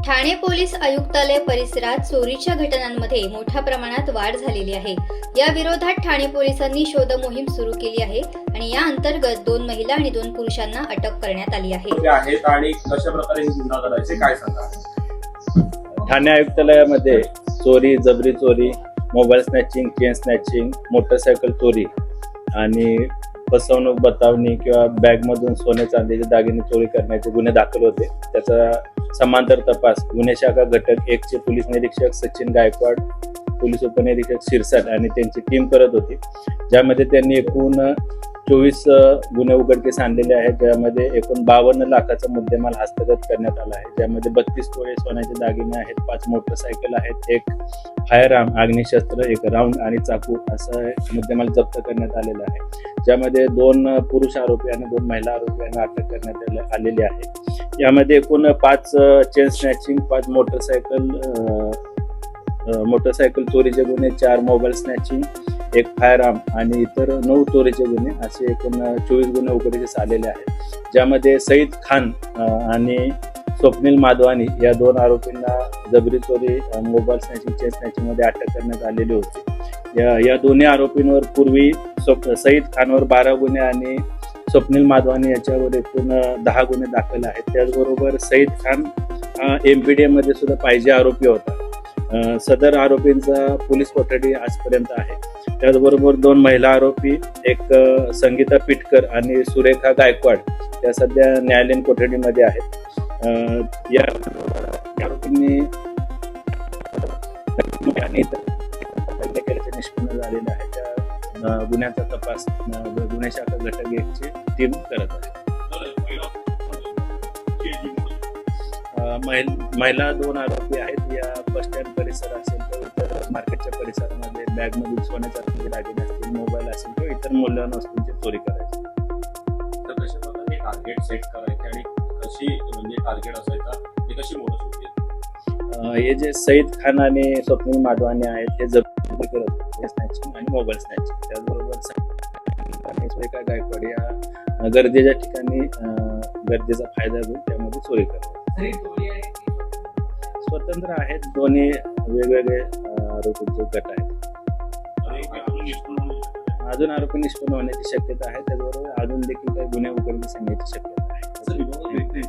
Thane police आयुक्तालय परिसरात चोरीच्या घटनांमध्ये मोठ्या प्रमाणात वाढ झालेली आहे। या विरोधात ठाणे पोलिसांनी शोध मोहीम सुरू केली आहे आणि या अंतर्गत 2 महिला आणि 2 पुरुषांना अटक करण्यात आली आहे। आणि कशा प्रकारे हे गुन्हा करायचे काय सांगा। ठाणे आयुक्तालयामध्ये चोरी, जबरी चोरी, mobile snatching, chain snatching, motorcycle चोरी आणि फसवणूक, बतावणी किंवा बॅगमधून सोने चांदीचे दागिने चोरी करण्याचे गुन्हे दाखल होते। त्याचा समांतर तपास गुन्हे शाखा घटक 1 चे पोलीस निरीक्षक सचिन गायकवाड, पोलीस उपनिरीक्षक शिरसाट आणि त्यांची टीम करत होती, ज्यामध्ये त्यांनी एकूण 24 गुन्हे उघडकीस आणलेले आहेत, ज्यामध्ये एकूण 52 लाखाचा मुद्देमाल हस्तगत करण्यात आला आहे। ज्यामध्ये 32 तोळे सोन्याचे दागिने आहेत, 5 मोटरसायकल आहेत, 1 फायर आर्म अग्निशस्त्र, 1 राऊंड आणि चाकू असं मुद्देमाल जप्त करण्यात आलेला आहे। ज्यामध्ये 2 पुरुष आरोपी आणि 2 महिला आरोपींना अटक करण्यात आलेली आहे। यामध्ये एकूण 5 चेन स्नॅचिंग, 5 मोटरसायकल चोरीचे गुन्हे, 4 मोबाईल स्नॅचिंग, 1 फायर आर्म आणि इतर 9 चोरीचे गुन्हे असे एकूण 24 गुन्हे उघडकीस आलेले आहेत। ज्यामध्ये सईद खान आणि स्वप्नील माधवानी या 2 आरोपींना जबरी चोरी, मोबाईल स्नॅचिंग, चेन स्नॅचिंग मध्ये अटक करण्यात आलेली होती। या दोन्ही आरोपींवर पूर्वी सईद खानवर 12 गुन्हे आणि स्वप्नील माधवानी याच्यावर एकूण 10 गुन्हे दाखल आहेत। त्याचबरोबर सईद खान MPDA मध्ये सुद्धा पाहिजे आरोपी होता। सदर आरोपींचा पोलीस कोठडी आजपर्यंत आहे। त्याचबरोबर 2 महिला आरोपी, 1 संगीता पिटकर आणि सुरेखा गायकवाड या सध्या न्यायालयीन कोठडीमध्ये आहेत। या आरोपींनी केल्याचे निष्पन्न झालेले आहे। त्या गुन्ह्याचा तपास गुन्हे शाखा घटक 1 ची टीम करत आहे। महिला 2 आरोपी आहेत। या बस स्टँड परिसर असेल किंवा इतर मार्केटच्या परिसरामध्ये बॅगमधील सोन्याचे दागिने असतील, मोबाईल असेल किंवा इतर मूल्यवान वस्तूंची चोरी करायची। तर कशा प्रकारे टार्गेट सेट करायचे आणि कशी म्हणजे टार्गेट असायचा हे कशी मोडस होती? हे जे सईद खान आणि स्वप्नील माधवानी आहेत हे जप्त करत स्नॅचिंग आणि मोबाईल स्नॅचिंग। त्याचबरोबर आणि सुरेखा गायकवाड या गर्दीच्या ठिकाणी गर्दीचा फायदा घेऊन त्यामध्ये चोरी करतात। स्वतंत्र आहेत, दोन्ही वेगवेगळे आरोपींचे गट आहेत। अजून आरोपी निष्पन्न होण्याची शक्यता आहे। त्याचबरोबर अजून देखील काही गुन्हे उघडकीस येण्याची शक्यता आहे।